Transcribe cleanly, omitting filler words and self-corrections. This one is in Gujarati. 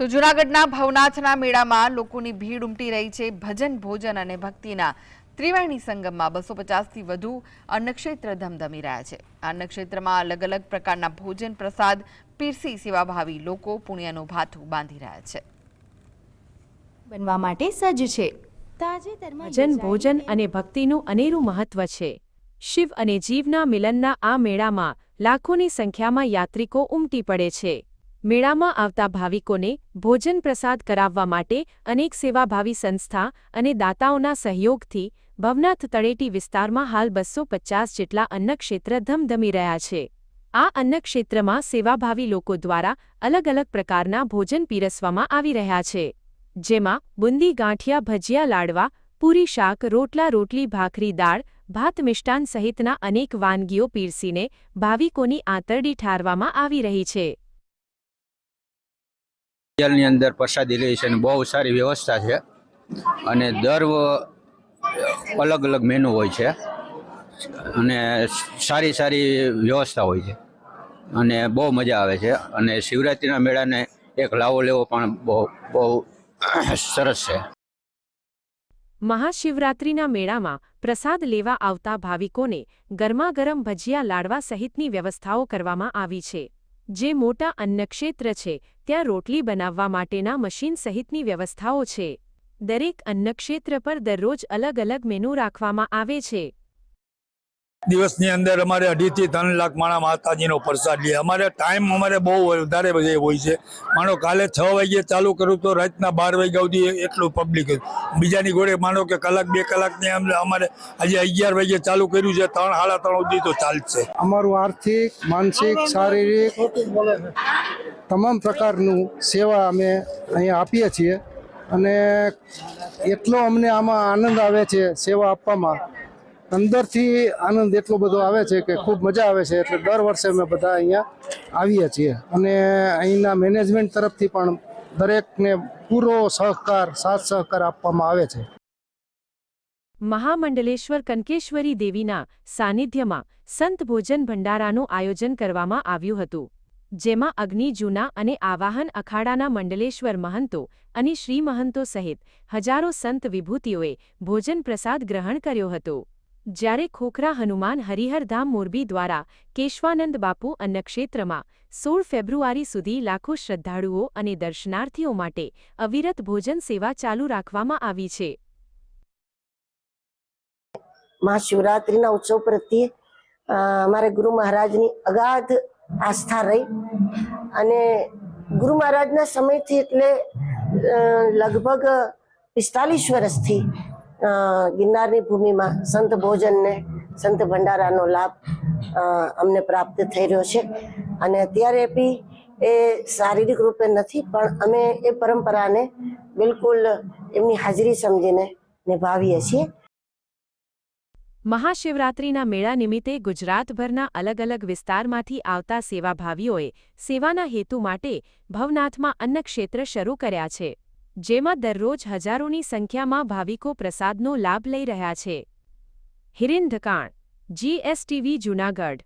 તો જૂનાગઢના ભવનાથના મેળામાં લોકોની ભીડ ઉમટી રહી છે। ભજન, ભોજન અને ભક્તિના ત્રિવેણી સંગમમાં 250થી વધુ અન્નક્ષેત્ર ધમધમી રહ્યા છે। આ અન્નક્ષેત્રમાં અલગ અલગ પ્રકારના ભોજન પ્રસાદ પીરસી સેવાભાવી લોકો પુણ્યનું ભાથું બાંધી રહ્યા છે। બનવા માટે સજ્જ છે। ભજન, ભોજન અને ભક્તિનું અનેરું મહત્વ છે। શિવ અને જીવના મિલનના આ મેળામાં લાખોની સંખ્યામાં યાત્રિકો ઉમટી પડે છે। મેળામાં આવતા ભાવિકોને ભોજન પ્રસાદ કરાવવા માટે અનેક સેવાભાવી સંસ્થા અને દાતાઓના સહયોગથી ભવનાથ તળેટી વિસ્તારમાં હાલ 250 જેટલા અન્નક્ષેત્ર ધમધમી રહ્યા છે। આ અન્નક્ષેત્રમાં સેવાભાવી લોકો દ્વારા અલગ અલગ પ્રકારના ભોજન પીરસવામાં આવી રહ્યા છે, જેમાં બુંદી, ગાંઠિયા, ભજીયા, લાડવા, પૂરી, શાક, રોટલા, રોટલી, ભાખરી, દાળ, ભાત, મિષ્ટાન સહિતના અનેક વાનગીઓ પીરસીને ભાવિકોની આંતરડી ઠારવામાં આવી રહી છે। ની અંદર પ્રસાદી રહી છે અને બહુ સારી વ્યવસ્થા છે અને દર અલગ અલગ મેનુ હોય છે અને સારી સારી વ્યવસ્થા હોય છે અને બહુ મજા આવે છે અને શિવરાત્રિના મેળાને એક લાવો લેવો પણ બહુ સરસ છે। મહાશિવરાત્રિના મેળામાં પ્રસાદ લેવા આવતા ભાવિકોને ગરમાગરમ ભજીયા, લાડવા સહિતની વ્યવસ્થાઓ કરવામાં આવી છે। જે મોટા અન્નક્ષેત્ર છે ત્યાં રોટલી બનાવવા માટેના મશીન સહિતની વ્યવસ્થાઓ છે। દરેક અન્નક્ષેત્ર પર દરરોજ અલગ અલગ મેનુ રાખવામાં આવે છે। દિવસની અંદર અમારે 2.5 થી 3 લાખ માણા માતાજીનો પ્રસાદ લે। અમારે ટાઈમ બહુ વધારે હોય છે। માનો કાલે 6 વાગ્યે ચાલુ કરું તો રાતના 12 વાગ્યા સુધી એટલું પબ્લિક। બીજાની ઘોડે માનો કે કલાક 2 કલાકની અમારે આજે 11 વાગ્યે ચાલુ કર્યું છે, 3 સાડા 3 સુધી તો ચાલશે। અમારું આર્થિક, માનસિક, શારીરિક તમામ પ્રકારનું સેવા અમે અહીંયા આપીએ છીએ અને એટલો અમને આમાં આનંદ આવે છે સેવા આપવામાં। અંદરથી આનંદ એટલો બધો આવે છે કે ખૂબ મજા આવે છે। એટલે દર વર્ષે અમે બધા અહીંયા આવીએ છીએ અને અહીંના મેનેજમેન્ટ તરફથી પણ દરેકને પૂરો સહકાર, સાથ સહકાર આપવામાં આવે છે। મહામંડલેશ્વર કનકેશ્વરી દેવીના સાનિધ્યમાં સંત ભોજન ભંડારાનું આયોજન કરવામાં આવ્યું હતું, જેમાં અગ્નિ, જૂના અને આવાહન અખાડાના મંડલેશ્વર મહંતો અને શ્રી મહંતો સહિત હજારો સંત વિભૂતિઓએ ભોજન પ્રસાદ ગ્રહણ કર્યો હતો। જ્યારે ખોખરા હનુમાન હરિહરધામ મોરબી દ્વારા કેશવાનંદ બાપુ અન્નક્ષેત્રમાં 16 ફેબ્રુઆરી સુધી લાખો શ્રદ્ધાળુઓ અને દર્શનાર્થીઓ માટે અવિરત ભોજન સેવા ચાલુ રાખવામાં આવી છે। મહાશિવરાત્રિના ઉત્સવ પ્રત્યે અમારે ગુરુ મહારાજની અગાધ આસ્થા રહી અને ગુરુ મહારાજના સમયથી એટલે લગભગ 45 વર્ષથી ગિરનારની ભૂમિમાં સંત ભોજનને, સંત ભંડારાનો લાભ અમને પ્રાપ્ત થઈ રહ્યો છે અને અત્યારે બી એ શારીરિક રૂપે નથી પણ અમે એ પરંપરાને બિલકુલ એમની હાજરી સમજીને નિભાવીએ છીએ। મહાશિવરાત્રિના મેળા નિમિત્તે ગુજરાતભરના અલગ અલગ વિસ્તારમાંથી આવતા સેવાભાવીઓએ સેવાના હેતુ માટે ભવનાથમાં અન્નક્ષેત્ર શરૂ કર્યા છે, જેમાં દરરોજ હજારોની સંખ્યામાં ભાવિકો પ્રસાદનો લાભ લઈ રહ્યા છે। હિરેન ઢકાણ, GSTV, જૂનાગઢ।